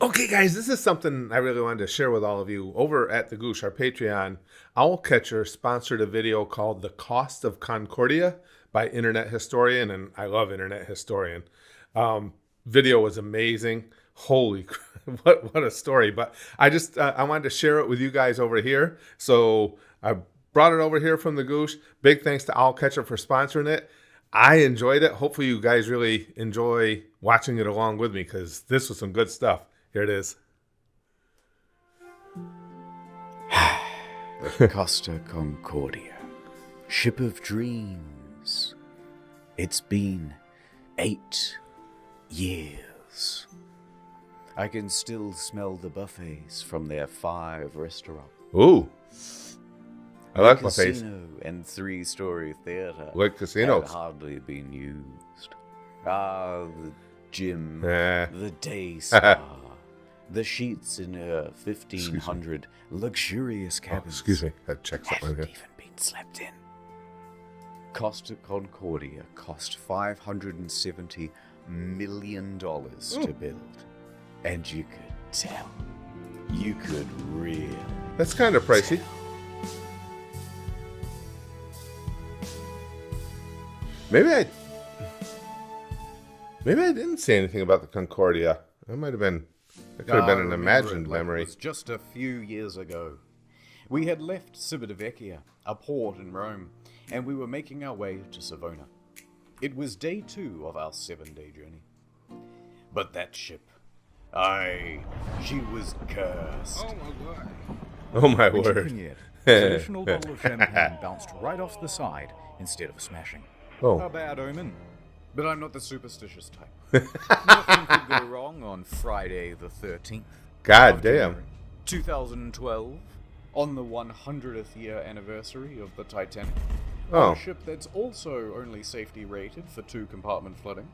Okay, guys, this is something I really wanted to share with all of you. Over at the Goosh, our Patreon, Owlcatcher sponsored a video called The Cost of Concordia by Internet Historian, and I love Internet Historian. Video was amazing. Holy, what a story. But I wanted to share it with you guys over here. So I brought it over here from the Goosh. Big thanks to Owlcatcher for sponsoring it. I enjoyed it. Hopefully you guys really enjoy watching it along with me because this was some good stuff. Here it is. The Costa Concordia, ship of dreams. It's been 8 years. I can still smell the buffets from their 5 restaurants. Ooh. I like buffets. Casino and 3-story theater. Like casinos. Had hardly been used. The gym. The day spa. The sheets in her 1,500 luxurious cabins. Excuse me. I checked something haven't here. even been slept in. Costa Concordia cost $570 million to build. And you could tell. You could really That's kind of pricey. tell. Maybe I didn't say anything about the Concordia. That might have been. It could have been an imagined memory. It was just a few years ago. We had left Civitavecchia, a port in Rome, and we were making our way to Savona. It was day 2 of our 7-day journey. But that ship, she was cursed. Oh my Richard word. Cognac, traditional bottle of champagne bounced right off the side instead of smashing. A Oh, bad omen. But I'm not the superstitious type. Nothing could go wrong on Friday the 13th. God of damn. January 2012, on the 100th year anniversary of the Titanic. Oh. On a ship that's also only safety rated for 2-compartment flooding.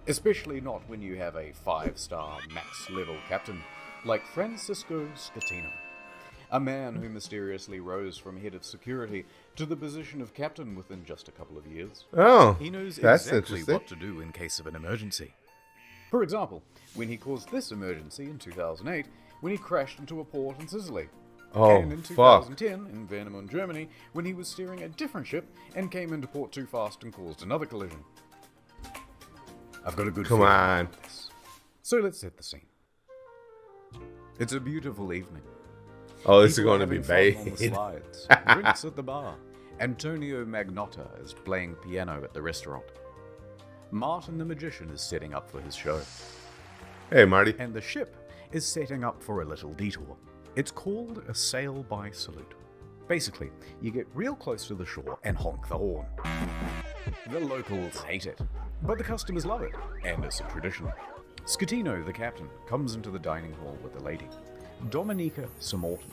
Especially not when you have a 5-star max level captain like Francisco Scatino. A man who mysteriously rose from head of security to the position of captain within just a couple of years. Oh, He knows that's exactly interesting. what to do in case of an emergency. For example, when he caused this emergency in 2008, when he crashed into a port in Sicily. Oh, and in fuck. 2010, in Warnemünde, Germany, when he was steering a different ship and came into port too fast and caused another collision. I've got a good Come feeling on. about this. So let's set the scene. It's a beautiful evening. Oh, this is People going to be are having fun on the bad. slides, drinks at the bar. Antonio Magnotta is playing piano at the restaurant. Martin the Magician is setting up for his show. Hey, Marty. And the ship is setting up for a little detour. It's called a sail by salute. Basically, you get real close to the shore and honk the horn. The locals hate it, but the customers love it, and it's a tradition. Scatino, the captain, comes into the dining hall with a lady, Dominica Samorton.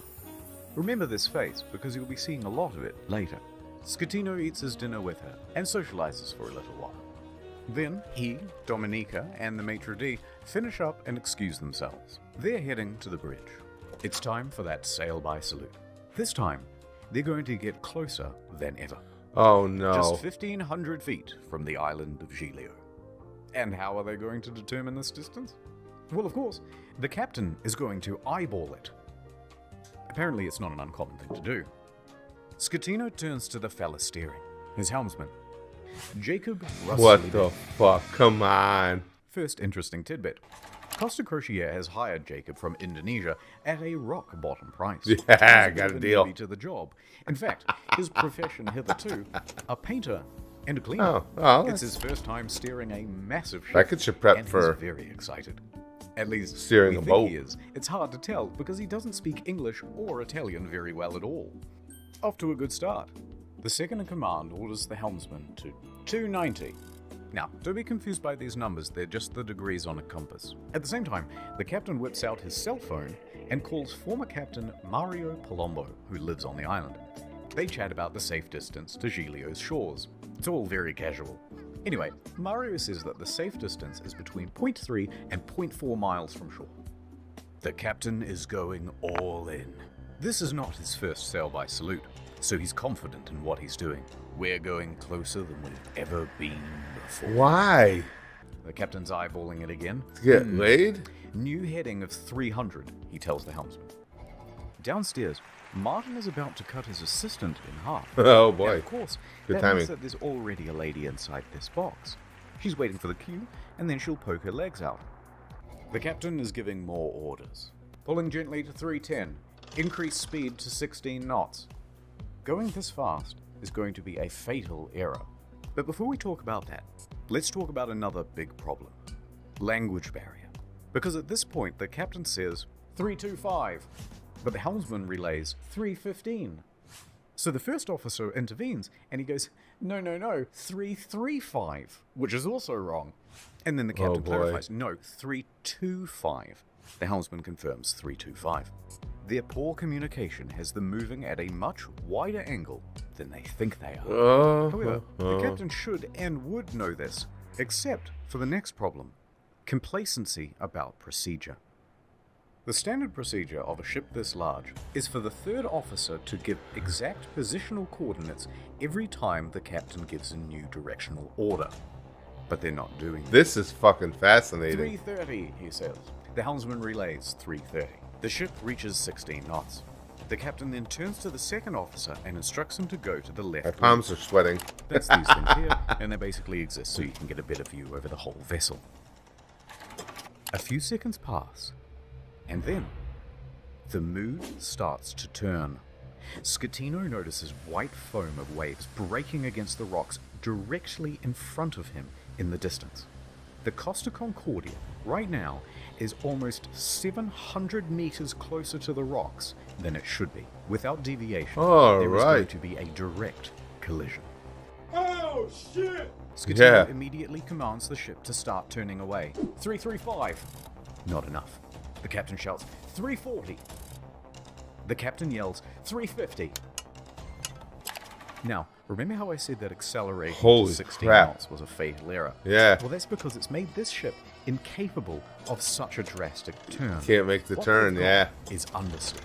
Remember this face because you'll be seeing a lot of it later. Scatino eats his dinner with her and socializes for a little while. Then he, Dominica, and the maitre d' finish up and excuse themselves. They're heading to the bridge. It's time for that sail by salute. This time, they're going to get closer than ever. Oh, no. Just 1,500 feet from the island of Giglio. And how are they going to determine this distance? Well, of course, the captain is going to eyeball it. Apparently, it's not an uncommon thing to do. Scatino turns to the fella steering, his helmsman, Jacob Russell. What the fuck? Come on. First interesting tidbit. Costa Crociere has hired Jacob from Indonesia at a rock-bottom price. Yeah, He's got a bit deal. newbie to the job. In fact, his profession hitherto, a painter and a cleaner. Oh, It's his first time steering a massive ship. That could you prep and for he's very excited. At least steering we a think boat. he is. It's hard to tell because he doesn't speak English or Italian very well at all. Off to a good start. The second in command orders the helmsman to 290. Now, don't be confused by these numbers, they're just the degrees on a compass. At the same time, the captain whips out his cell phone and calls former captain Mario Palombo, who lives on the island. They chat about the safe distance to Giglio's shores. It's all very casual. Anyway, Mario says that the safe distance is between 0.3 and 0.4 miles from shore. The captain is going all in. This is not his first sail by salute, so he's confident in what he's doing. We're going closer than we've ever been before. Why? The captain's eyeballing it again. To get laid? New heading of 300, he tells the helmsman. Downstairs, Martin is about to cut his assistant in half. Oh boy. And of course, Good that timing. means that there's already a lady inside this box. She's waiting for the cue, and then she'll poke her legs out. The captain is giving more orders. Pulling gently to 310. Increase speed to 16 knots. Going this fast is going to be a fatal error. But before we talk about that, let's talk about another big problem. Language barrier. Because at this point, the captain says 325, but the helmsman relays 315. So the first officer intervenes, and he goes, no, 335, which is also wrong. And then the captain clarifies, no, 325. The helmsman confirms 325. Their poor communication has them moving at a much wider angle than they think they are. However, the captain should and would know this, except for the next problem, complacency about procedure. The standard procedure of a ship this large is for the third officer to give exact positional coordinates every time the captain gives a new directional order. But they're not doing that. This is fucking fascinating. 330, he says. The helmsman relays 330. The ship reaches 16 knots. The captain then turns to the second officer and instructs him to go to the left. My palms are sweating. That's these things here, and they basically exist so you can get a better view over the whole vessel. A few seconds pass, and then the mood starts to turn. Scatino notices white foam of waves breaking against the rocks directly in front of him in the distance. The Costa Concordia, right now, is almost 700 meters closer to the rocks than it should be. Without deviation, there is going to be a direct collision. Oh, shit! Scatino immediately commands the ship to start turning away. 335. Not enough. The captain shouts, 340. The captain yells, 350. Now, remember how I said that accelerating to 16 knots was a fatal error? Yeah. Well, that's because it's made this ship incapable of such a drastic turn. Can't make the turn, is understeer.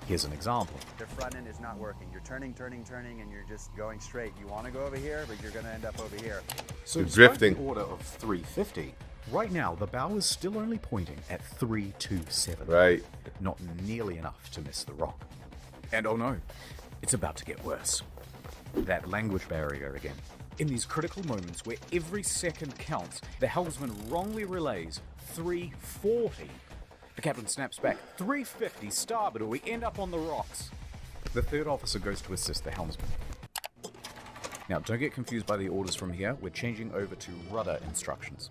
Here's an example. The front end is not working. You're turning, and you're just going straight. You want to go over here, but you're going to end up over here. So You're despite drifting. the order of 350, right now the bow is still only pointing at 327. Right. Not nearly enough to miss the rock. And oh no, it's about to get worse. That language barrier again. In these critical moments where every second counts, the helmsman wrongly relays 340. The captain snaps back, 350 starboard or we end up on the rocks. The third officer goes to assist the helmsman. Now, don't get confused by the orders from here. We're changing over to rudder instructions.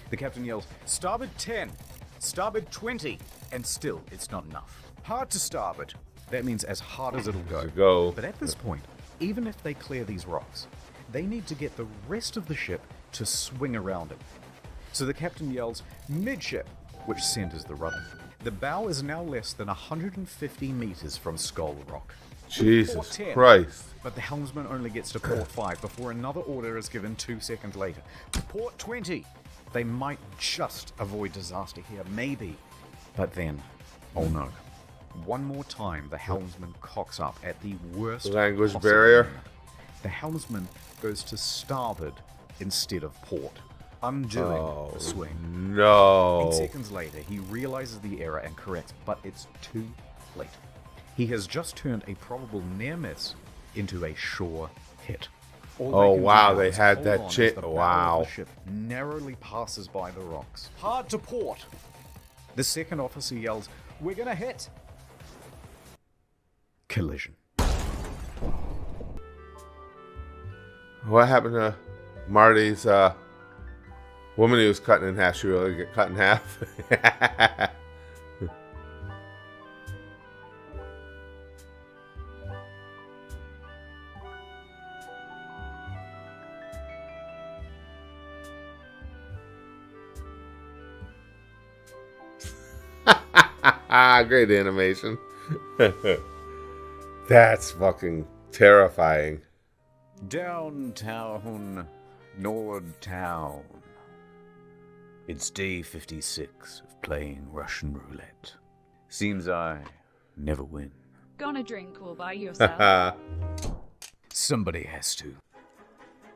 The captain yells, starboard 10, starboard 20, and still it's not enough. Hard to starboard. That means as hard as it'll go. But at this point, even if they clear these rocks, they need to get the rest of the ship to swing around it. So the captain yells, midship, which centers the rudder. The bow is now less than 150 meters from Skull Rock. Jesus Port 10, Christ. But the helmsman only gets to port 5 before another order is given 2 seconds later. Port 20. They might just avoid disaster here, maybe. But then, oh no. One more time, the helmsman cocks up at the worst Language possible barrier. moment. The helmsman goes to starboard instead of port, undoing the swing. No. 8 seconds later, he realizes the error and corrects, but it's too late. He has just turned a probable near miss into a sure hit. All they Oh, can do wow, now they is had hold that on as shit. the bow of Wow. the ship narrowly passes by the rocks. Hard to port. The second officer yells, "We're gonna hit." Collision. What happened to Marty's woman he was cutting in half? She really get cut in half? Great animation. That's fucking terrifying. Downtown, Nordtown. It's day 56 of playing Russian roulette. Seems I never win. Gonna drink all by yourself. Somebody has to.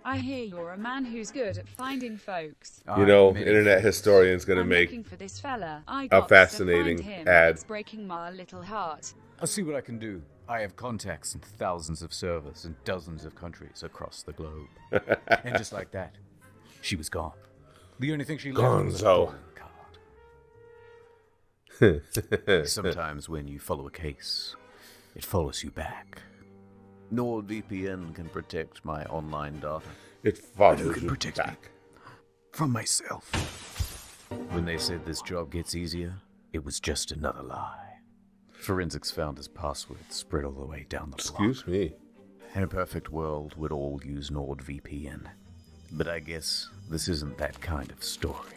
I hear you're a man who's good at finding folks. You know, internet historian's going to I'm make looking for this fella. I a got fascinating to find him. ad. It's breaking my little heart. I'll see what I can do. I have contacts in thousands of servers in dozens of countries across the globe. And just like that, she was gone. The only thing she left was a Gonzo. calling card. Sometimes when you follow a case, it follows you back. NordVPN can protect my online data. It follows Who can you protect me back. from myself. When they said this job gets easier, it was just another lie. Forensics found his password spread all the way down the block. Excuse me. In a perfect world, we'd all use NordVPN. But I guess this isn't that kind of story.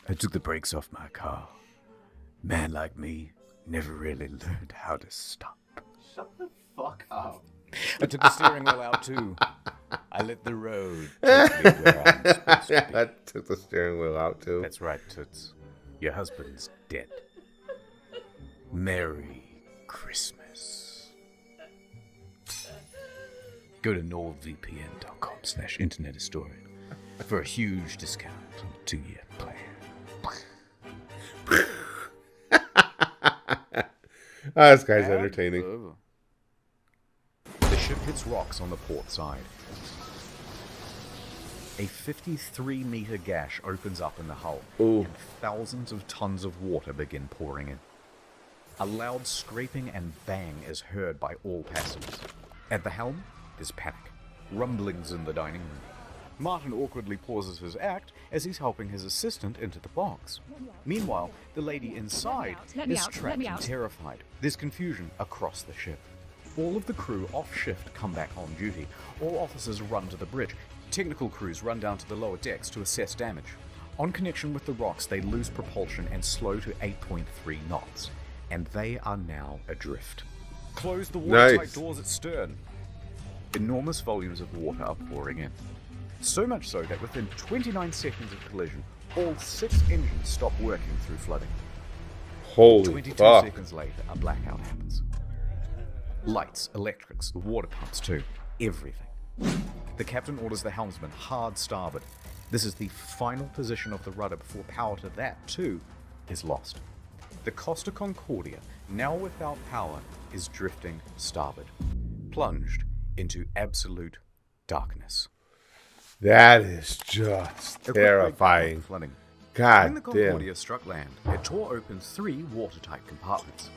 I took the brakes off my car. Man like me never really learned how to stop. Shut the fuck up. I took the steering wheel out too. I let the road take me where I'm supposed to be. I took the steering wheel out too. That's right, Toots. Your husband's dead. Merry Christmas. Go to nordvpn.com/internethistorian for a huge discount on a 2-year plan. This guy's entertaining. The ship hits rocks on the port side. A 53-meter gash opens up in the hull, Ooh. and thousands of tons of water begin pouring in. A loud scraping and bang is heard by all passengers. At the helm is panic. Rumblings in the dining room. Martin awkwardly pauses his act as he's helping his assistant into the box. Meanwhile, the lady inside is trapped and terrified. There's confusion across the ship. All of the crew off shift come back on duty. All officers run to the bridge. Technical crews run down to the lower decks to assess damage. On connection with the rocks, they lose propulsion and slow to 8.3 knots. And they are now adrift. Close the watertight Nice. doors at stern. Enormous volumes of water are pouring in. So much so that within 29 seconds of collision, all 6 engines stop working through flooding. Holy 22 fuck. seconds later, a blackout happens. Lights, electrics, the water pumps too. Everything. The captain orders the helmsman hard starboard. This is the final position of the rudder before power to that too is lost. The Costa Concordia, now without power, is drifting starboard, plunged into absolute darkness. That is just A quick terrifying. breakdown of flooding. God When the damn. Concordia struck land, it tore open 3 watertight compartments.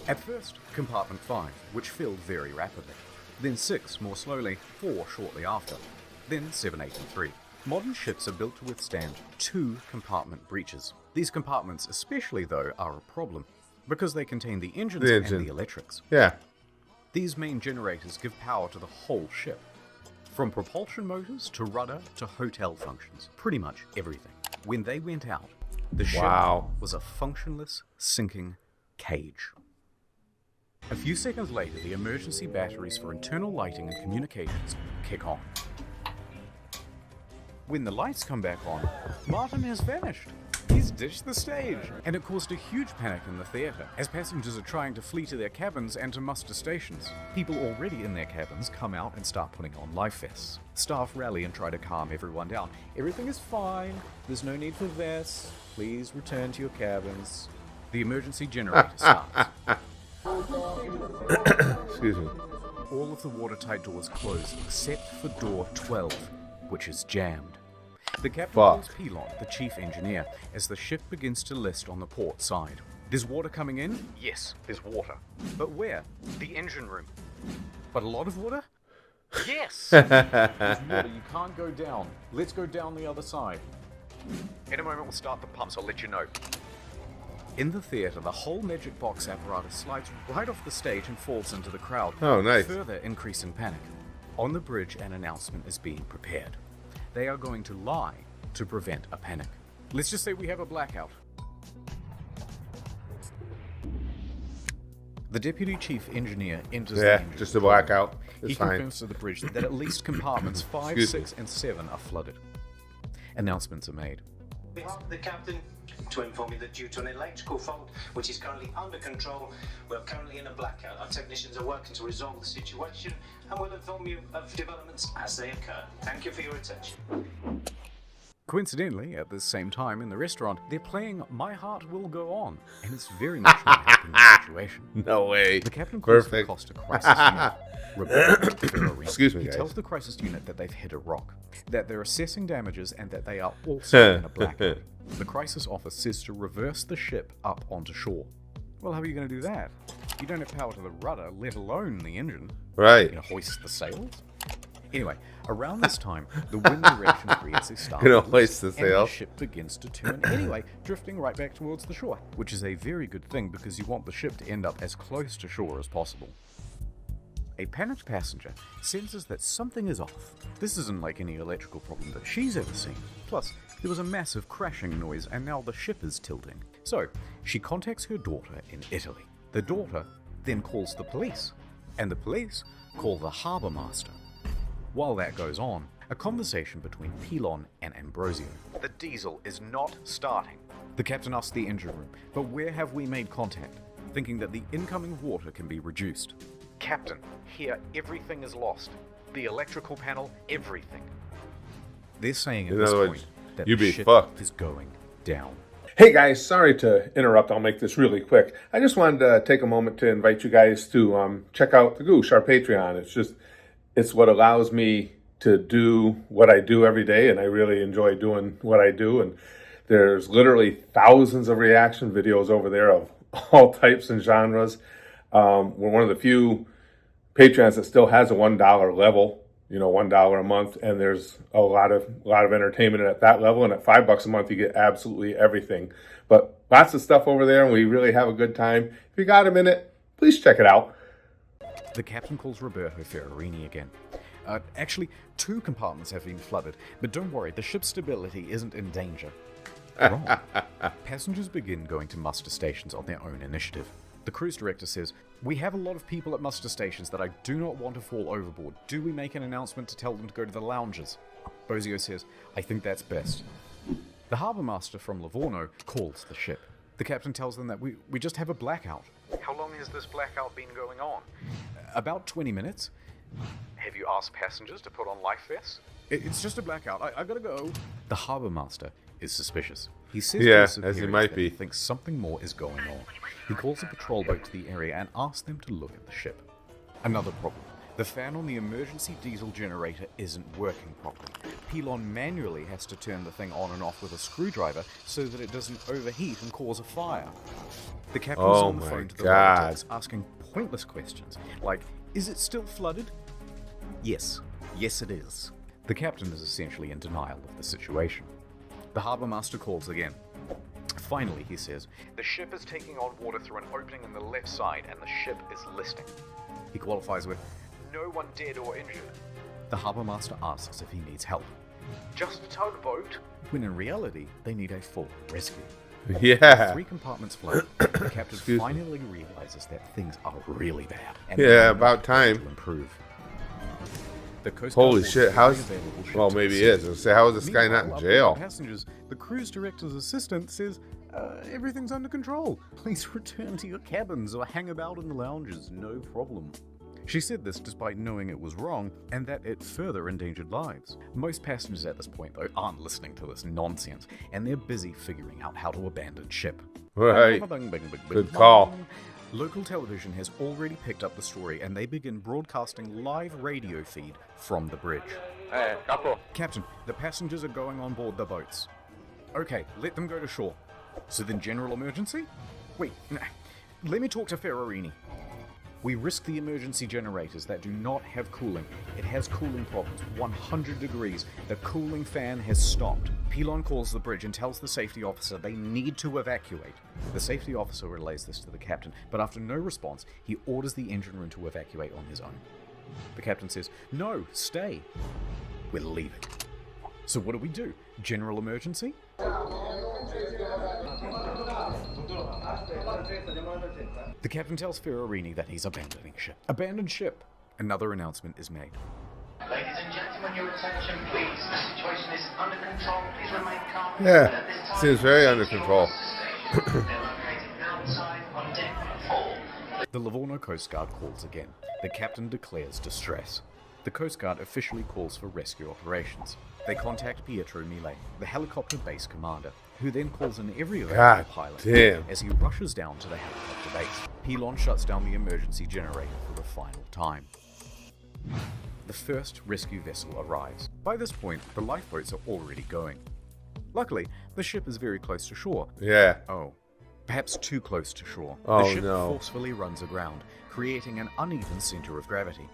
At first, compartment 5, which filled very rapidly. Then 6 more slowly, 4 shortly after. Then 7, 8, and 3. Modern ships are built to withstand 2 compartment breaches. These compartments especially, though, are a problem, because they contain the engines The and engine. the electrics. Yeah. These main generators give power to the whole ship. From propulsion motors to rudder to hotel functions. Pretty much everything. When they went out, the ship Wow. was a functionless, sinking cage. A few seconds later, the emergency batteries for internal lighting and communications kick on. When the lights come back on, Martin has vanished. He's ditched the stage. And it caused a huge panic in the theatre, as passengers are trying to flee to their cabins and to muster stations. People already in their cabins come out and start putting on life vests. Staff rally and try to calm everyone down. Everything is fine. There's no need for vests. Please return to your cabins. The emergency generator starts. Excuse me. All of the watertight doors close except for door 12, which is jammed. The captain calls Pilot, the chief engineer, as the ship begins to list on the port side. There's water coming in? Yes, there's water. But where? The engine room. But a lot of water? Yes! There's water, you can't go down. Let's go down the other side. In a moment we'll start the pumps, I'll let you know. In the theatre, the whole magic box apparatus slides right off the stage and falls into the crowd. Oh, nice. Further increasing panic. On the bridge, an announcement is being prepared. They are going to lie to prevent a panic. Let's just say we have a blackout. The deputy chief engineer enters the Yeah, engine just a room. blackout. He It's fine. confirms to the bridge that at least compartments 5, Excuse me. 6, and 7 are flooded. Announcements are made. The captain to inform you that due to an electrical fault, which is currently under control, we're currently in a blackout. Our technicians are working to resolve the situation and will inform you of developments as they occur. Thank you for your attention. Coincidentally, at the same time in the restaurant, they're playing My Heart Will Go On, and it's very much helping the situation. No way. The captain calls Perfect. the Costa crisis unit. Roberto, Excuse me, he guys. tells the crisis unit that they've hit a rock, that they're assessing damages, and that they are also in a blackout. The crisis officer says to reverse the ship up onto shore. Well, how are you going to do that? You don't have power to the rudder, let alone the engine. Right. You know, hoist the sails? Anyway, around this time, the wind direction creates a star. Gonna hoist the and sail. the ship begins to turn anyway, drifting right back towards the shore, which is a very good thing because you want the ship to end up as close to shore as possible. A panicked passenger senses that something is off. This isn't like any electrical problem that she's ever seen. Plus, there was a massive crashing noise and now the ship is tilting. So, she contacts her daughter in Italy. The daughter then calls the police, and the police call the harbour master. While that goes on, a conversation between Pilon and Ambrosio. The diesel is not starting. The captain asks the engine room, but where have we made contact? Thinking that the incoming water can be reduced. Captain, here everything is lost. The electrical panel, everything. They're saying at In this other point words, that you the be ship fucked. is going down. Hey guys, sorry to interrupt. I'll make this really quick. I just wanted to take a moment to invite you guys to check out the Goosh, our Patreon. It's what allows me to do what I do every day, and I really enjoy doing what I do. And there's literally thousands of reaction videos over there of all types and genres. We're one of the few Patreons that still has a $1 level, $1 a month, and there's a lot of entertainment at that level. And at $5 a month, you get absolutely everything. But lots of stuff over there, and we really have a good time. If you got a minute, please check it out. The captain calls Roberto Ferrarini again. Actually, 2 compartments have been flooded, but don't worry, the ship's stability isn't in danger. Wrong. Passengers begin going to muster stations on their own initiative. The cruise director says, "We have a lot of people at muster stations that I do not want to fall overboard. Do we make an announcement to tell them to go to the lounges?" Bozio says, "I think that's best." The harbour master from Livorno calls the ship. The captain tells them that we just have a blackout. How long has this blackout been going on? About 20 minutes. Have you asked passengers to put on life vests? It's just a blackout. I gotta go. The harbour master is suspicious. He says to Yeah, his as he superiors might that be. he thinks something more is going on. He calls a patrol boat to the area and asks them to look at the ship. Another problem. The fan on the emergency diesel generator isn't working properly. Pilon manually has to turn the thing on and off with a screwdriver so that it doesn't overheat and cause a fire. The captain's Oh on the my phone to the God. lower decks asking pointless questions like, "Is it still flooded?" Yes it is. The captain is essentially in denial of the situation. The harbour master calls again. Finally, he says, "The ship is taking on water through an opening in the left side and the ship is listing." He qualifies with, "No one dead or injured." The harbour master asks if he needs help. "Just a tugboat?" When in reality, they need a full rescue. Yeah. 3 compartments flood. The captain finally realizes that things are really bad. And Yeah, they about need time. to improve. The Coast Holy Guard shit, orders how's... every available ship Well, to maybe the he is. sea. I'll say, how is this guy not in Meanwhile, jail? updating passengers, the cruise director's assistant says, "Everything's under control. Please return to your cabins or hang about in the lounges, no problem." She said this despite knowing it was wrong and that it further endangered lives. Most passengers at this point, though, aren't listening to this nonsense, and they're busy figuring out how to abandon ship. Right. Good call. Local television has already picked up the story, and they begin broadcasting live radio feed from the bridge. Hey, capo. Captain, the passengers are going on board the boats. Okay, let them go to shore. So then general emergency? Wait, let me talk to Ferrarini. We risk the emergency generators that do not have cooling. It has cooling problems, 100 degrees. The cooling fan has stopped. Pilon calls the bridge and tells the safety officer they need to evacuate. The safety officer relays this to the captain, but after no response, he orders the engine room to evacuate on his own. The captain says, "No, stay. We're leaving." So what do? General emergency? The captain tells Ferrarini that he's abandoning ship. Abandoned ship! Another announcement is made. Ladies and gentlemen, everyone your attention, please. The situation is under control. Please remain calm. Yeah, At this time, seems very under control. They're located outside on deck 4. The Livorno Coast Guard calls again. The captain declares distress. The Coast Guard officially calls for rescue operations. They contact Pietro Mille, the helicopter base commander, who then calls in every available pilot. Damn. As he rushes down to the helicopter base, Pilon shuts down the emergency generator for the final time. The first rescue vessel arrives. By this point, the lifeboats are already going. Luckily, the ship is very close to shore. Yeah. Oh, perhaps too close to shore. Oh, the ship no. forcefully runs aground, creating an uneven center of gravity.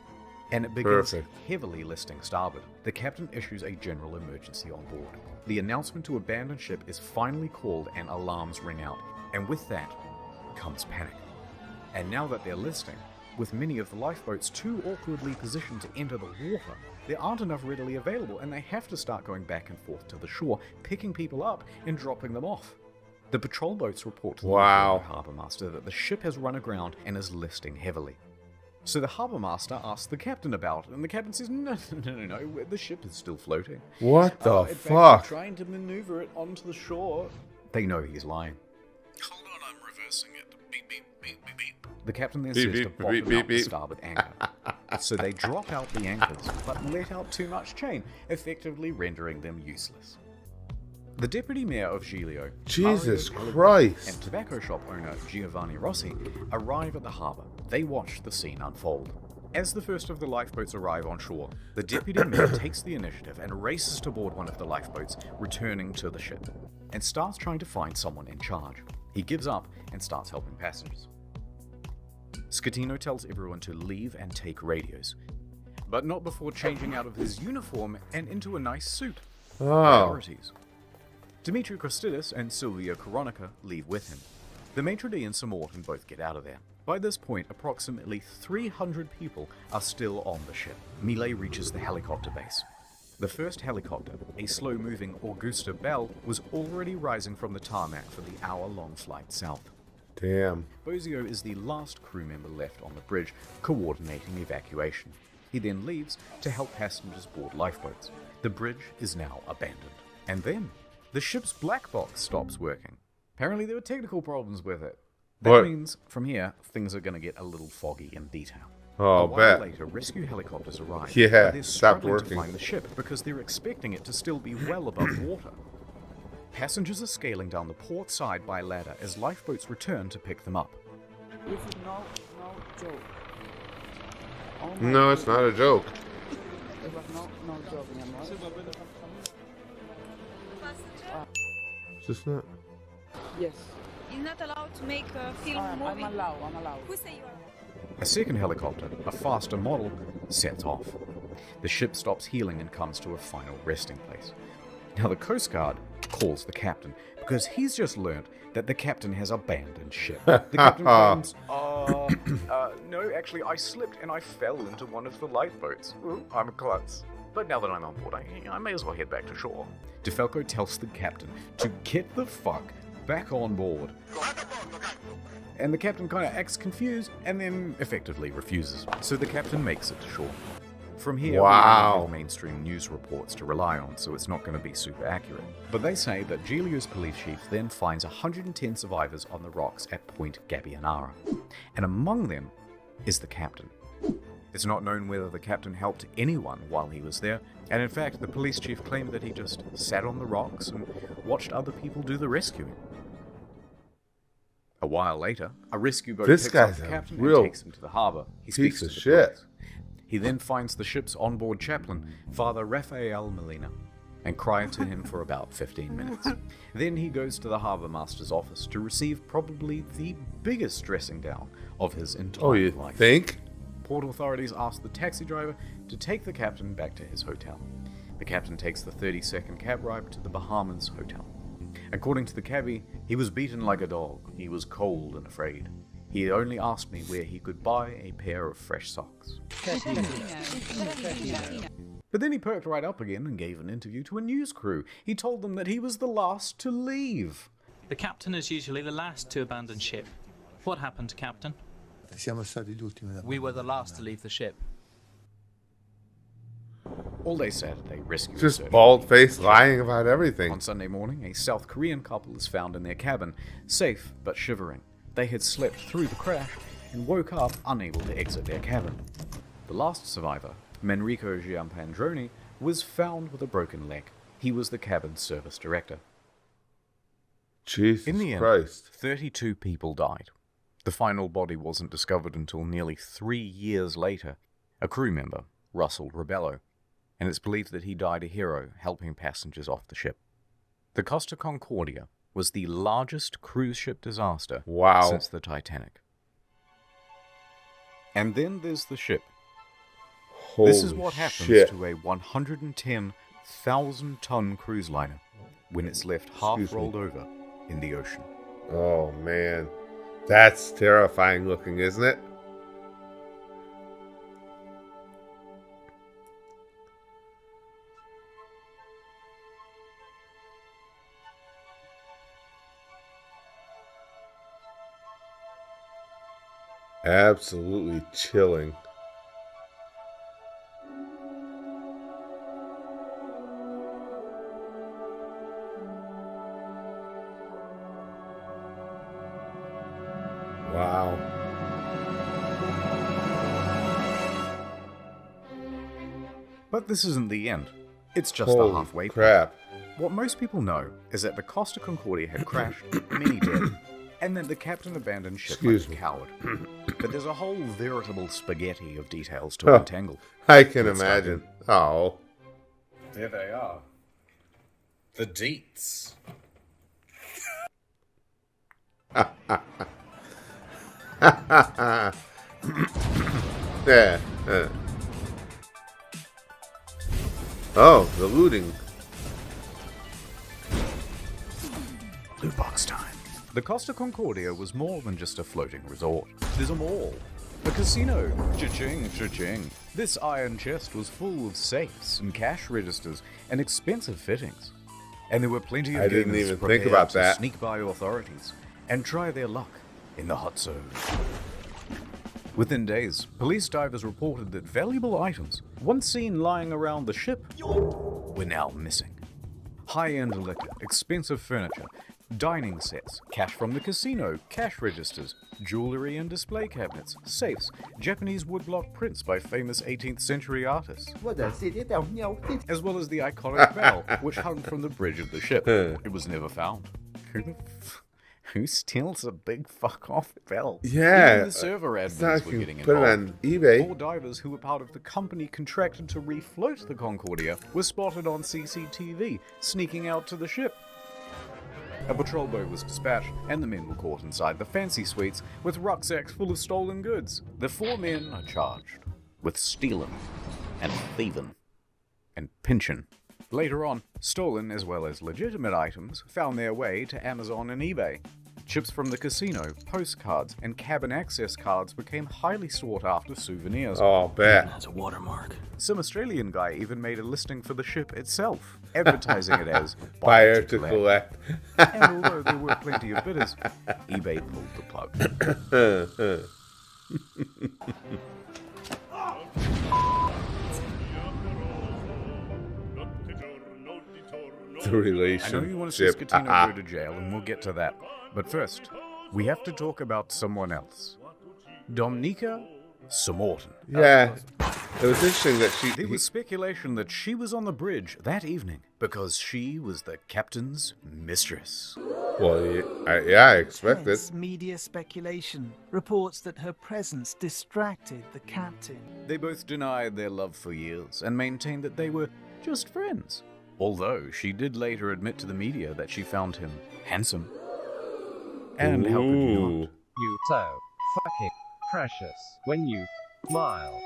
And it begins Perfect. heavily listing starboard. The captain issues a general emergency on board. The announcement to abandon ship is finally called and alarms ring out. And with that comes panic. And now that they're listing, with many of the lifeboats too awkwardly positioned to enter the water, there aren't enough readily available and they have to start going back and forth to the shore, picking people up and dropping them off. The patrol boats report to the Wow. harbour master that the ship has run aground and is listing heavily. So the harbour master asks the captain about it, and the captain says, no, the ship is still floating. What the In fact, fuck? we're trying to maneuver it onto the shore. They know he's lying. Hold on, I'm reversing it. Beep, beep, beep, beep, beep. The captain then Beep, says beep, to beep, bottom beep, out the beep. starboard anchor. So they drop out the anchors, but let out too much chain, effectively rendering them useless. The deputy mayor of Giglio, Jesus Mario Pellegrini, Christ. and tobacco shop owner Giovanni Rossi arrive at the harbour. They watch the scene unfold. As the first of the lifeboats arrive on shore, the deputy mayor takes the initiative and races to board one of the lifeboats, returning to the ship, and starts trying to find someone in charge. He gives up and starts helping passengers. Scatino tells everyone to leave and take radios, but not before changing out of his uniform and into a nice suit. Oh. Priorities. Dimitri Kostidis and Silvia Koronica leave with him. The maitre d' and Sir Morton both get out of there. By this point, approximately 300 people are still on the ship. Mille reaches the helicopter base. The first helicopter, a slow-moving Augusta Bell, was already rising from the tarmac for the hour-long flight south. Damn. Bozio is the last crew member left on the bridge, coordinating evacuation. He then leaves to help passengers board lifeboats. The bridge is now abandoned. And then, the ship's black box stops working. Apparently there were technical problems with it. That What? means, from here, things are going to get a little foggy in detail. Oh, A while bet. later, rescue helicopters arrive. Yeah, but they're stopped struggling to working. find the ship because they're expecting it to still be well above water. Passengers are scaling down the port side by ladder as lifeboats return to pick them up. This is no joke. Oh my No, it's not a joke. It was no joke, mi amor. It's just not. Yes. You're not allowed to make a film I'm movie. allowed. I'm allowed. Who say you are? A second helicopter, a faster model, sets off. The ship stops healing and comes to a final resting place. Now the Coast Guard calls the captain because he's just learned that the captain has abandoned ship. The captain claims, no, actually I slipped and I fell into one of the lifeboats. Ooh, I'm a klutz. But now that I'm on board, I may as well head back to shore. DeFalco tells the captain to get the fuck back on board. And the captain kind of acts confused and then effectively refuses. So the captain makes it to shore. From here, Wow. we only have mainstream news reports to rely on, so it's not going to be super accurate. But they say that Giglio's police chief then finds 110 survivors on the rocks at Point Gabbianara. And among them is the captain. It's not known whether the captain helped anyone while he was there, and in fact, the police chief claimed that he just sat on the rocks and watched other people do the rescuing. A while later, a rescue boat This picks up guy's the a captain real and takes him to the harbour. He speaks piece to of the shit. police. He then finds the ship's onboard chaplain, Father Rafael Molina, and cries to him for about 15 minutes. Then he goes to the harbour master's office to receive probably the biggest dressing down of his entire Oh, you life. think? Port authorities ask the taxi driver to take the captain back to his hotel. The captain takes the 30-second cab ride to the Bahamas hotel. According to the cabbie, he was beaten like a dog. He was cold and afraid. He only asked me where he could buy a pair of fresh socks. But then he perked right up again and gave an interview to a news crew. He told them that he was the last to leave. The captain is usually the last to abandon ship. What happened, Captain? Siamo stati gli ultimi da We were the last to leave the ship. All day Saturday, rescue Just search bald-faced lying about everything. On Sunday morning, a South Korean couple is found in their cabin, safe but shivering. They had slept through the crash and woke up unable to exit their cabin. The last survivor, Manrico Giampandroni, was found with a broken leg. He was the cabin's service director. Jesus In the end, Christ. 32 people died. The final body wasn't discovered until nearly 3 years later. A crew member, Russell Rebello, and it's believed that he died a hero helping passengers off the ship. The Costa Concordia was the largest cruise ship disaster since the Titanic. And then there's the ship. This is what happens to a 110,000-ton cruise liner when it's left half rolled over in the ocean. Oh, man. That's terrifying looking, isn't it? Absolutely chilling. Wow. But this isn't the end. It's just the Holy halfway point. crap. What most people know is that the Costa Concordia had crashed, many dead, and that the captain abandoned ship like a coward. But there's a whole veritable spaghetti of details to untangle. I can imagine. Oh. There they are. The deets. Yeah. Oh, the looting. Loot box time. The Costa Concordia was more than just a floating resort. There's a mall, a casino, cha-ching, cha-ching. This iron chest was full of safes and cash registers and expensive fittings. And there were plenty of I didn't gamers even prepared think about to that. sneak by authorities and try their luck in the hot zone. Within days, police divers reported that valuable items, once seen lying around the ship, were now missing. High-end liquor, expensive furniture, dining sets, cash from the casino, cash registers, jewelry and display cabinets, safes, Japanese woodblock prints by famous 18th century artists, as well as the iconic bell, which hung from the bridge of the ship. It was never found. Who steals a big fuck-off bell? Yeah. Even the server admins were getting put it involved. on eBay. 4 divers who were part of the company contracted to refloat the Concordia were spotted on CCTV, sneaking out to the ship. A patrol boat was dispatched, and the men were caught inside the fancy suites with rucksacks full of stolen goods. The 4 men are charged with stealing and thieving and pinching. Later on, stolen as well as legitimate items found their way to Amazon and eBay. Chips from the casino, postcards, and cabin access cards became highly sought after souvenirs. Oh, bet. That's a watermark. Some Australian guy even made a listing for the ship itself, advertising it as Buyer to collect. And although there were plenty of bidders, eBay pulled the plug. The relationship. I know you want to see Scatino go to jail, and we'll get to that. But first, we have to talk about someone else. Dominika Samorton. Yeah. It was interesting that There was speculation that she was on the bridge that evening because she was the captain's mistress. Well, I expect it. Intense media speculation reports that her presence distracted the captain. They both denied their love for years and maintained that they were just friends. Although she did later admit to the media that she found him handsome. And how could you not? You so fucking precious when you smile.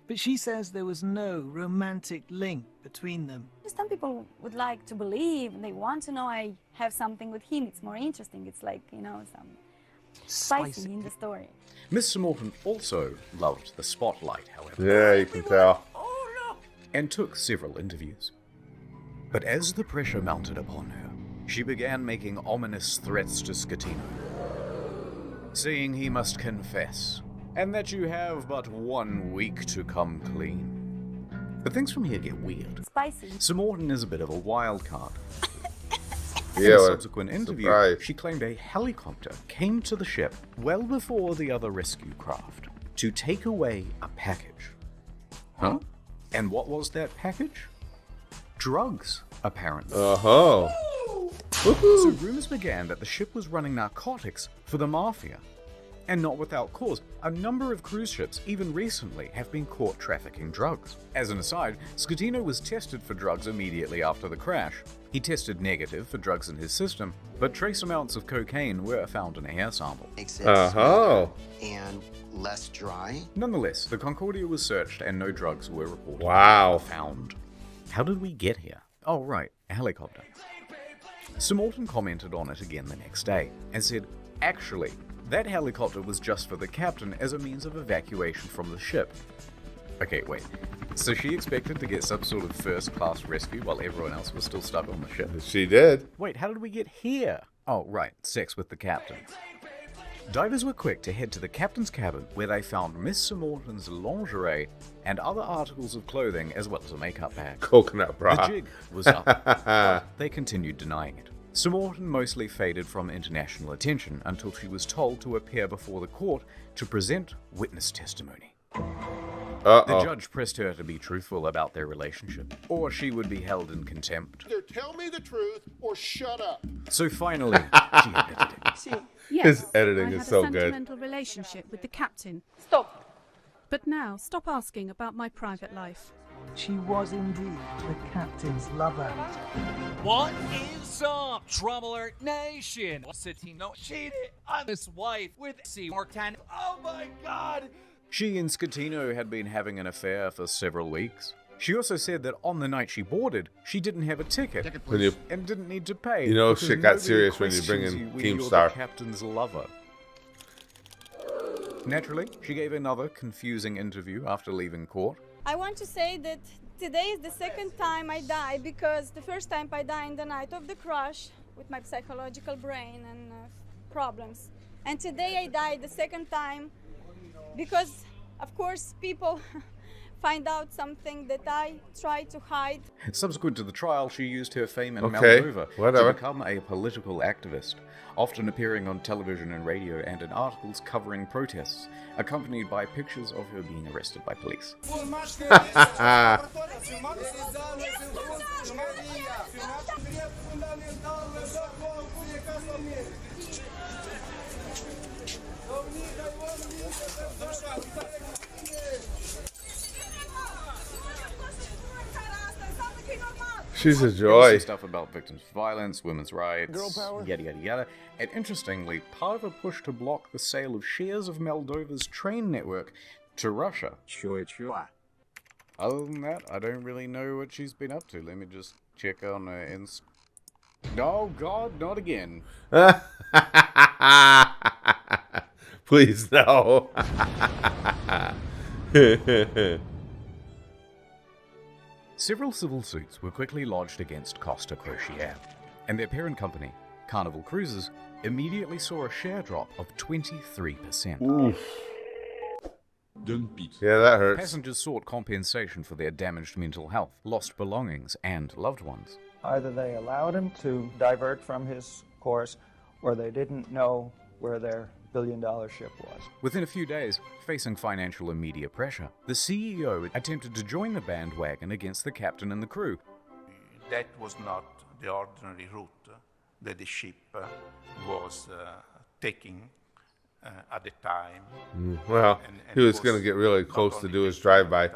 But she says there was no romantic link between them. Some people would like to believe, they want to know I have something with him. It's more interesting. It's like, some spicy in the story. Miss Samorton also loved the spotlight, however. Yeah, you can tell. And took several interviews. But as the pressure mounted upon her, she began making ominous threats to Scatino, saying he must confess, and that you have but 1 week to come clean. But things from here get weird. Spicy. Sir Morton is a bit of a wild card. In Yeah, a well, subsequent interview, surprise. she claimed a helicopter came to the ship well before the other rescue craft to take away a package. Huh? And what was that package? Drugs, apparently. Oh. So rumors began that the ship was running narcotics for the mafia. And not without cause. A number of cruise ships, even recently, have been caught trafficking drugs. As an aside, Scatino was tested for drugs immediately after the crash. He tested negative for drugs in his system, but trace amounts of cocaine were found in a hair sample. And less dry. Nonetheless, the Concordia was searched and no drugs were reported. Wow. Found. How did we get here? Oh, right, a helicopter. Sir Morton commented on it again the next day and said, actually, that helicopter was just for the captain as a means of evacuation from the ship. Okay, wait. So she expected to get some sort of first-class rescue while everyone else was still stuck on the ship? She did. Wait, how did we get here? Oh, right, sex with the captain. Divers were quick to head to the captain's cabin where they found Miss Sir Morton's lingerie and other articles of clothing as well as a makeup bag. Coconut bra. The jig was up, but they continued denying it. Sir Morton mostly faded from international attention until she was told to appear before the court to present witness testimony. The judge pressed her to be truthful about their relationship, or she would be held in contempt. Either tell me the truth or shut up. So finally, she admitted it. Yes, His editing I is had so a good. sentimental relationship with the captain. Stop. But now, stop asking about my private life. She was indeed the captain's lover. What is up, Trouble Alert Nation? Scatino cheated on his wife with C. Morton. Oh my god! She and Scatino had been having an affair for several weeks. She also said that on the night she boarded, she didn't have a ticket and didn't need to pay. You know because shit got nobody serious when you bring questions in when Team you're Star. the captain's lover. Naturally, she gave another confusing interview after leaving court. I want to say that today is the second time I die because the first time I died in the night of the crash with my psychological brain and problems. And today I died the second time because, of course, people find out something that I try to hide. Subsequent to the trial, she used her fame in Okay, Moldova whatever. to become a political activist, often appearing on television and radio and in articles covering protests, accompanied by pictures of her being arrested by police. She's a There was joy. some stuff about victims of violence, women's rights, Girl power. yada yada yada. And interestingly, part of a push to block the sale of shares of Moldova's train network to Russia. Sure. Other than that, I don't really know what she's been up to. Let me just check on her Oh God, not again. Please, no. Several civil suits were quickly lodged against Costa Crociere, and their parent company, Carnival Cruises, immediately saw a share drop of 23%. Oof. Yeah, that hurts. Passengers sought compensation for their damaged mental health, lost belongings, and loved ones. Either they allowed him to divert from his course, or they didn't know where their billion-dollar ship was. Within a few days, facing financial and media pressure, the CEO attempted to join the bandwagon against the captain and the crew. That was not the ordinary route that the ship was taking at the time. Well, And he was going to get really close to do his drive-by.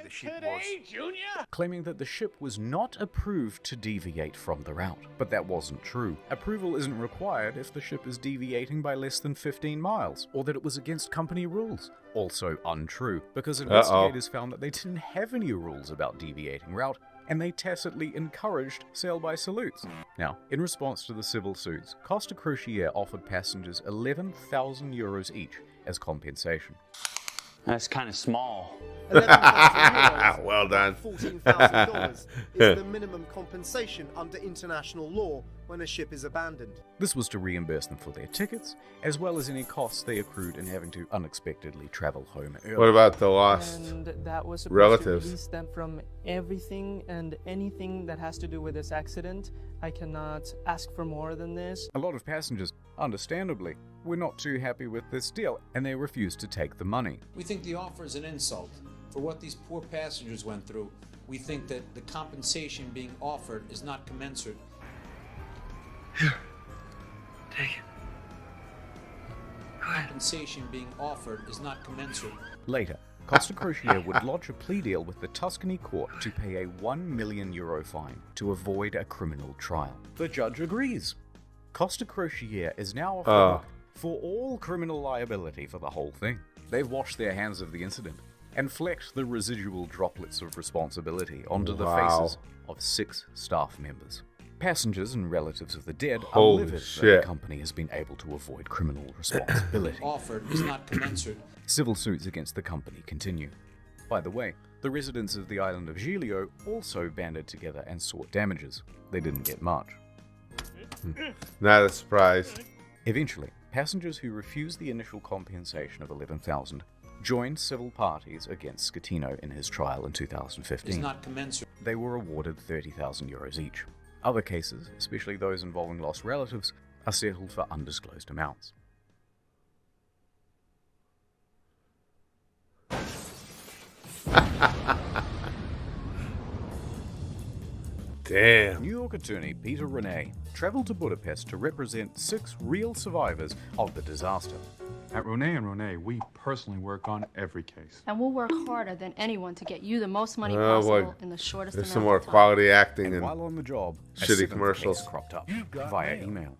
The ship was Claiming that the ship was not approved to deviate from the route. But that wasn't true. Approval isn't required if the ship is deviating by less than 15 miles, or that it was against company rules. Also untrue, because investigators found that they didn't have any rules about deviating route, and they tacitly encouraged sail-by salutes. Now, in response to the civil suits, Costa Crociere offered passengers 11,000 euros each as compensation. That's kind of small. Well done. $14,000 is the minimum compensation under international law when a ship is abandoned. This was to reimburse them for their tickets, as well as any costs they accrued in having to unexpectedly travel home early. What about the lost And that was supposed relatives? to release them from everything and anything that has to do with this accident. I cannot ask for more than this. A lot of passengers, understandably, were not too happy with this deal, and they refused to take the money. We think the offer is an insult. For what these poor passengers went through, we think that the compensation being offered is not commensurate. Here, take it. Compensation being offered is not commensurate. Later, Costa Crociere would lodge a plea deal with the Tuscany court to pay a €1 million fine to avoid a criminal trial. The judge agrees. Costa Crociere is now off the hook for all criminal liability for the whole thing. They've washed their hands of the incident and flecked the residual droplets of responsibility onto the faces of 6 staff members. Passengers and relatives of the dead are Holy livid that shit. the company has been able to avoid criminal responsibility. Offered is not commensurate. Civil suits against the company continue. By the way, the residents of the island of Giglio also banded together and sought damages. They didn't get much. Not a surprise. Eventually, passengers who refused the initial compensation of $11,000 joined civil parties against Scatino in his trial in 2015. Is not commensurate. They were awarded €30,000 each. Other cases, especially those involving lost relatives, are settled for undisclosed amounts. Damn. New York attorney Peter Renee traveled to Budapest to represent 6 real survivors of the disaster. At Ronay & Ronay, we personally work on every case. And we'll work harder than anyone to get you the most money Oh, possible boy. in the shortest There's amount some more of time. quality acting And and while on the job, a shitty 7th commercials. case cropped up via email.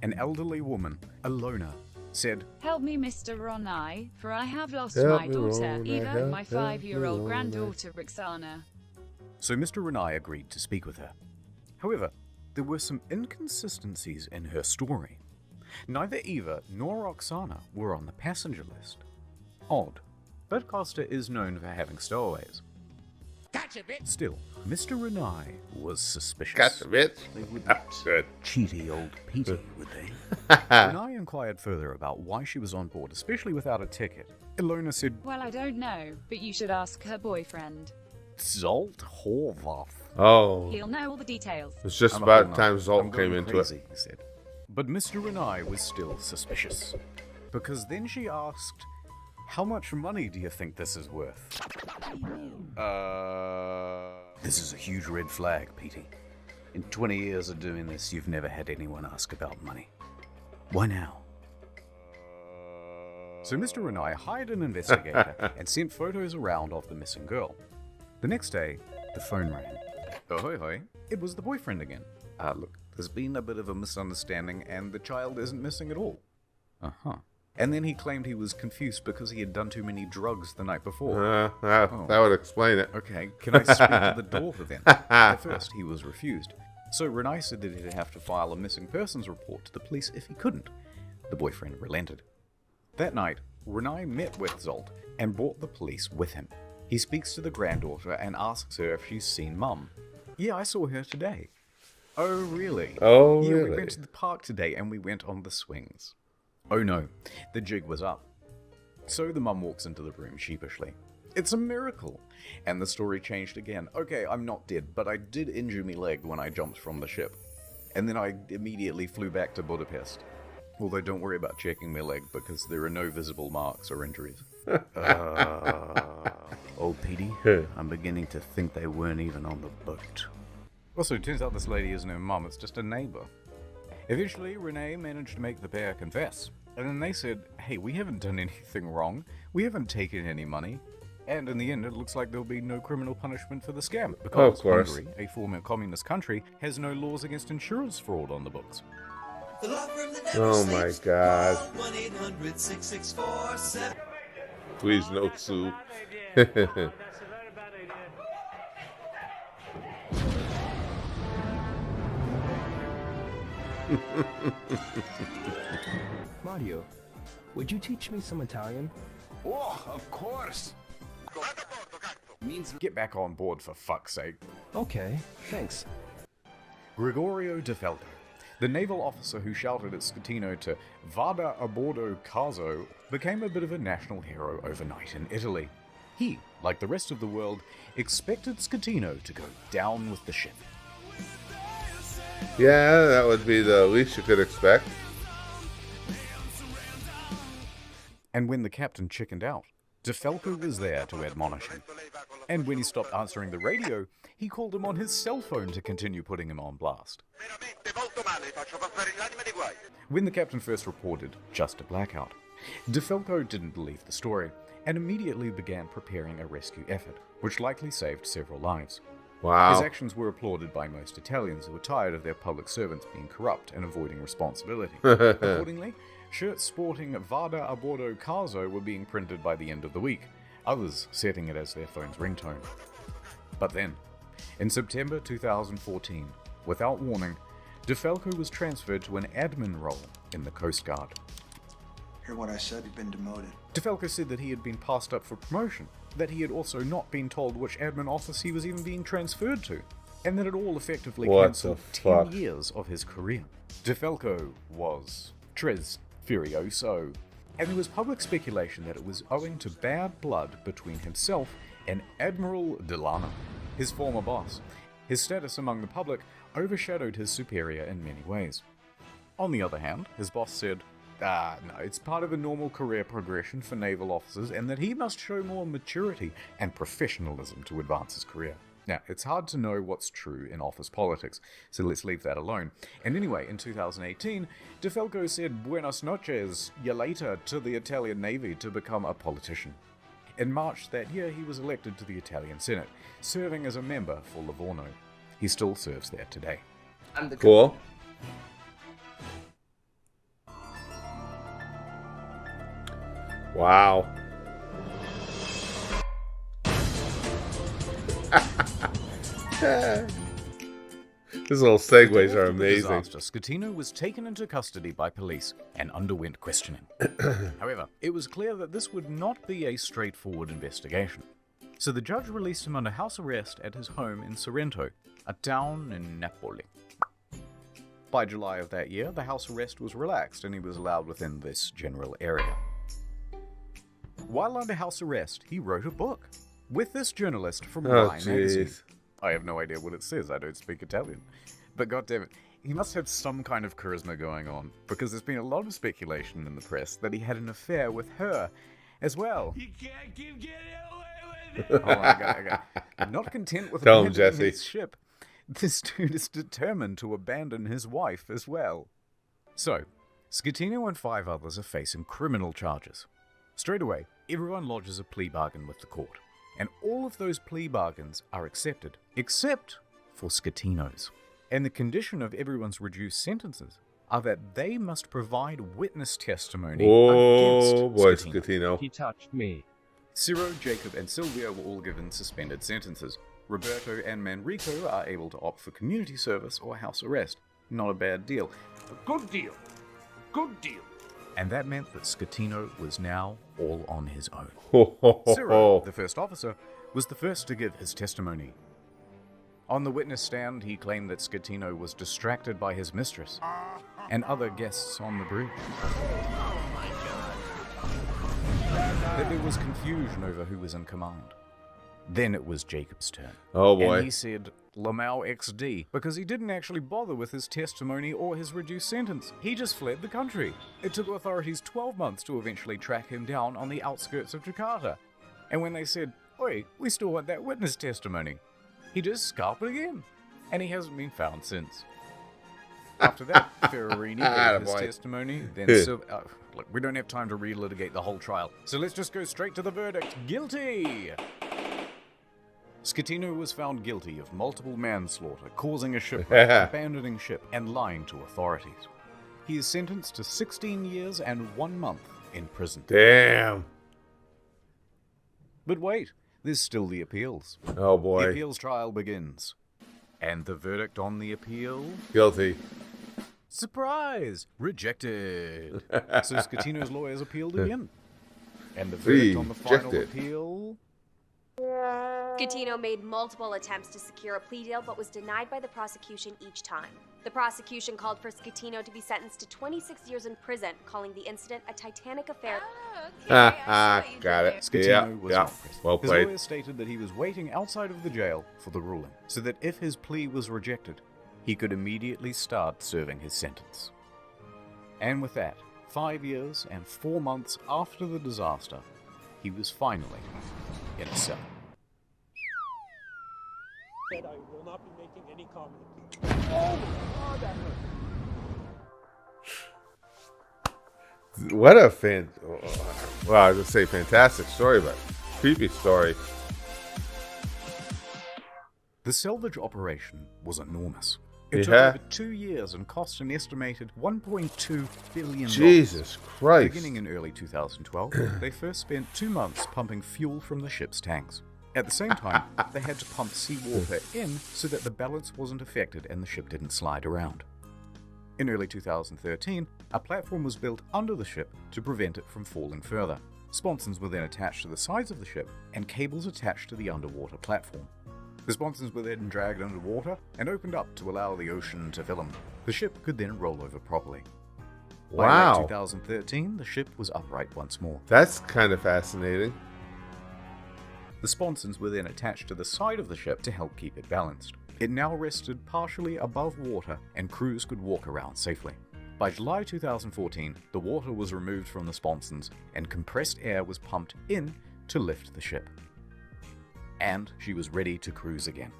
An elderly woman, Alona, said, Help me, Mr. Ronai, for I have lost Help my me, daughter, Ronai, Eva, help and my me, 5-year-old Ronai. granddaughter, Roxana. So Mr. Renai agreed to speak with her. However, there were some inconsistencies in her story. Neither Eva nor Roxana were on the passenger list. Odd, but Costa is known for having stowaways. Gotcha, bitch. Still, Mr. Renai was suspicious. Gotcha, bitch. They wouldn't That's good. cheaty old Petey, would they? Renai inquired further about why she was on board, especially without a ticket. Ilona said, Well, I don't know, but you should ask her boyfriend. Zolt Horvath. Oh. He'll know all the details. It's just I'm about up time I'm Zolt going came into crazy, it. he said. But Mr. Renai was still suspicious. Because then she asked, how much money do you think this is worth? This is a huge red flag, Petey. In 20 years of doing this, you've never had anyone ask about money. Why now? So Mr. Renai hired an investigator and sent photos around of the missing girl. The next day, the phone rang. Oh, hoi hoi. It was the boyfriend again. Look, there's been a bit of a misunderstanding and the child isn't missing at all. Uh-huh. And then he claimed he was confused because he had done too many drugs the night before. That would explain it. Okay, can I speak to the daughter then? At first, he was refused. So Renai said that he'd have to file a missing persons report to the police if he couldn't. The boyfriend relented. That night, Renai met with Zolt and brought the police with him. He speaks to the granddaughter and asks her if she's seen Mum. Yeah, I saw her today. Oh, really? Oh, yeah, really? We went to the park today and we went on the swings. Oh no, the jig was up. So the mum walks into the room sheepishly. It's a miracle! And the story changed again. Okay, I'm not dead, but I did injure my leg when I jumped from the ship. And then I immediately flew back to Budapest. Although don't worry about checking my leg because there are no visible marks or injuries. Oh, Petey, I'm beginning to think they weren't even on the boat. Also, it turns out this lady isn't her mum, it's just a neighbor. Eventually, Renee managed to make the pair confess. And then they said, hey, we haven't done anything wrong. We haven't taken any money. And in the end, it looks like there'll be no criminal punishment for the scam. Because of course. Hungary, a former communist country, has no laws against insurance fraud on the books. Oh my god. Please no Sue. Mario, would you teach me some Italian? Oh, of course. Means get back on board for fuck's sake. Okay, thanks. Gregorio de Falco, the naval officer who shouted at Schettino to "Vada a bordo caso," became a bit of a national hero overnight in Italy. He, like the rest of the world, expected Schettino to go down with the ship. Yeah, that would be the least you could expect. And when the captain chickened out, De Falco was there to admonish him. And when he stopped answering the radio, he called him on his cell phone to continue putting him on blast. When the captain first reported just a blackout, De Falco didn't believe the story and immediately began preparing a rescue effort, which likely saved several lives. Wow. His actions were applauded by most Italians who were tired of their public servants being corrupt and avoiding responsibility. Accordingly, shirts sporting "Vada a bordo caso" were being printed by the end of the week, others setting it as their phone's ringtone. But then, in September 2014, without warning, De Falco was transferred to an admin role in the Coast Guard. Hear what I said? You've been demoted. De Falco said that he had been passed up for promotion, that he had also not been told which admin office he was even being transferred to, and that it all effectively cancelled 10 years of his career. De Falco was tres furioso, and there was public speculation that it was owing to bad blood between himself and Admiral Delano, his former boss. His status among the public overshadowed his superior in many ways. On the other hand, his boss said, no, it's part of a normal career progression for naval officers and that he must show more maturity and professionalism to advance his career. Now, it's hard to know what's true in office politics, so let's leave that alone. And anyway, in 2018, De Falco said "Buenas noches, you later" to the Italian Navy to become a politician. In March that year, he was elected to the Italian Senate, serving as a member for Livorno. He still serves there today. Cool. Wow. These little segues are amazing. Disaster, Schettino was taken into custody by police and underwent questioning. However, it was clear that this would not be a straightforward investigation. So the judge released him under house arrest at his home in Sorrento, a town in Napoli. By July of that year, the house arrest was relaxed and he was allowed within this general area. While under house arrest, he wrote a book with this journalist from Rai magazine. I have no idea what it says, I don't speak Italian. But goddammit, he must have some kind of charisma going on, because there's been a lot of speculation in the press that he had an affair with her as well. You can't keep getting away with Oh my god. Not content with Tell him, abandoning Jesse. his ship, this dude is determined to abandon his wife as well. So, Schettino and 5 others are facing criminal charges. Straight away, everyone lodges a plea bargain with the court, and all of those plea bargains are accepted, except for Schettino's. And the condition of everyone's reduced sentences are that they must provide witness testimony against Schettino. He touched me. Ciro, Jacob, and Silvia were all given suspended sentences. Roberto and Manrico are able to opt for community service or house arrest. Not a bad deal. A good deal. Good deal. And that meant that Schettino was now all on his own. Ho, ho, ho, Ciro, ho. the first officer, was the first to give his testimony. On the witness stand, he claimed that Schettino was distracted by his mistress and other guests on the bridge. That there was confusion over who was in command. Then it was Jacob's turn. Oh boy. And he said Lamau XD because he didn't actually bother with his testimony or his reduced sentence. He just fled the country. It took authorities 12 months to eventually track him down on the outskirts of Jakarta. And when they said, "Oi, we still want that witness testimony," he just scalped again. And he hasn't been found since. After that, Ferrarini gave his testimony, then look, we don't have time to relitigate the whole trial, so let's just go straight to the verdict. Guilty! Schettino was found guilty of multiple manslaughter, causing a shipwreck, abandoning ship, and lying to authorities. He is sentenced to 16 years and 1 month in prison. Damn. But wait, there's still the appeals. Oh boy. The appeals trial begins. And the verdict on the appeal? Guilty. Surprise! Rejected. So Schettino's lawyers appealed again. And the verdict on the final Rejected. appeal... Scatino made multiple attempts to secure a plea deal but was denied by the prosecution each time. The prosecution called for Scatino to be sentenced to 26 years in prison, calling the incident a Titanic affair. Got it. Scatino was not prison. Well His played. lawyer stated that he was waiting outside of the jail for the ruling, so that if his plea was rejected, he could immediately start serving his sentence. And with that, 5 years and 4 months after the disaster, he was finally in a cell. Said I will not be making any comment. Oh, God, that hurt. What a well, I was gonna say fantastic story, but creepy story. The salvage operation was enormous. It took Yeah. over 2 years and cost an estimated $1.2 billion. Jesus Christ. Beginning in early 2012, they first spent 2 months pumping fuel from the ship's tanks. At the same time, they had to pump seawater in so that the balance wasn't affected and the ship didn't slide around. In early 2013, a platform was built under the ship to prevent it from falling further. Sponsons were then attached to the sides of the ship and cables attached to the underwater platform. The sponsons were then dragged underwater and opened up to allow the ocean to fill them. The ship could then roll over properly. By Wow. late 2013, the ship was upright once more. That's kind of fascinating. The sponsons were then attached to the side of the ship to help keep it balanced. It now rested partially above water and crews could walk around safely. By July 2014, the water was removed from the sponsons and compressed air was pumped in to lift the ship. And she was ready to cruise again.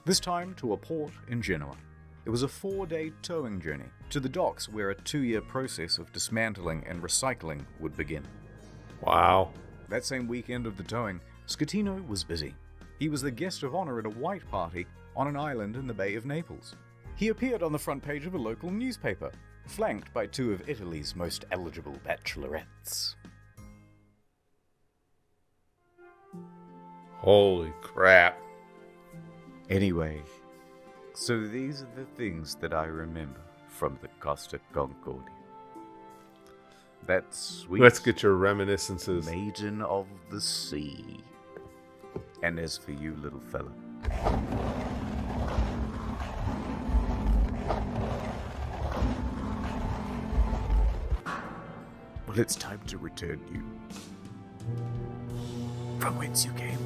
This time to a port in Genoa. It was a 4-day towing journey to the docks where a 2-year process of dismantling and recycling would begin. Wow. That same weekend of the towing, Scatino was busy. He was the guest of honor at a white party on an island in the Bay of Naples. He appeared on the front page of a local newspaper, flanked by 2 of Italy's most eligible bachelorettes. Holy crap. Anyway, so these are the things that I remember from the Costa Concordia. That sweet... Let's get your reminiscences. Maiden of the sea. And as for you, little fella... well, it's time to return you from whence you came.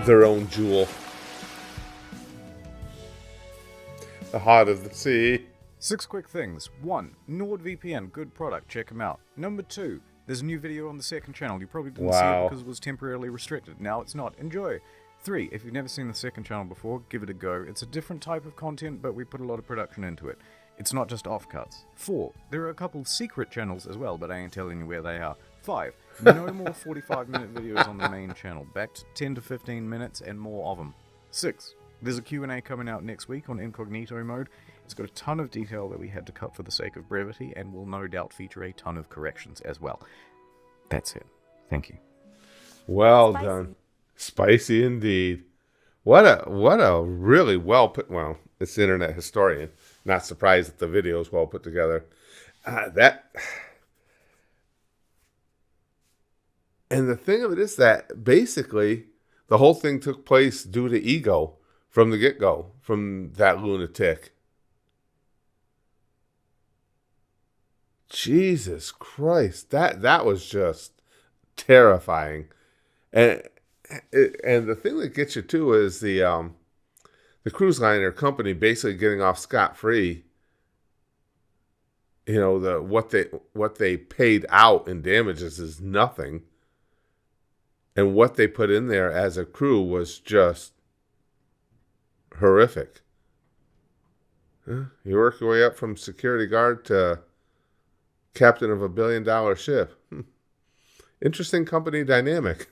Their own jewel. The heart of the sea. 6 quick things. 1. NordVPN, good product, check them out. Number 2, there's a new video on the second channel. You probably didn't see it because it was temporarily restricted. Now it's not. Enjoy. 3. If you've never seen the second channel before, give it a go. It's a different type of content, but we put a lot of production into it. It's not just offcuts. 4. There are a couple secret channels as well, but I ain't telling you where they are. 5. No more 45-minute videos on the main channel. Back to 10 to 15 minutes and more of them. 6. There's a Q&A coming out next week on incognito mode. It's got a ton of detail that we had to cut for the sake of brevity and will no doubt feature a ton of corrections as well. That's it. Thank you. Well done. Spicy indeed. What a really well put... Well, it's the internet historian. Not surprised that the video is well put together. And the thing of it is that basically the whole thing took place due to ego from the get-go, from that lunatic. Jesus Christ, that was just terrifying. And the thing that gets you too is the cruise liner company basically getting off scot-free. You know, what they paid out in damages is nothing. And what they put in there as a crew was just horrific. You work your way up from security guard to captain of $1 billion ship. Interesting company dynamic.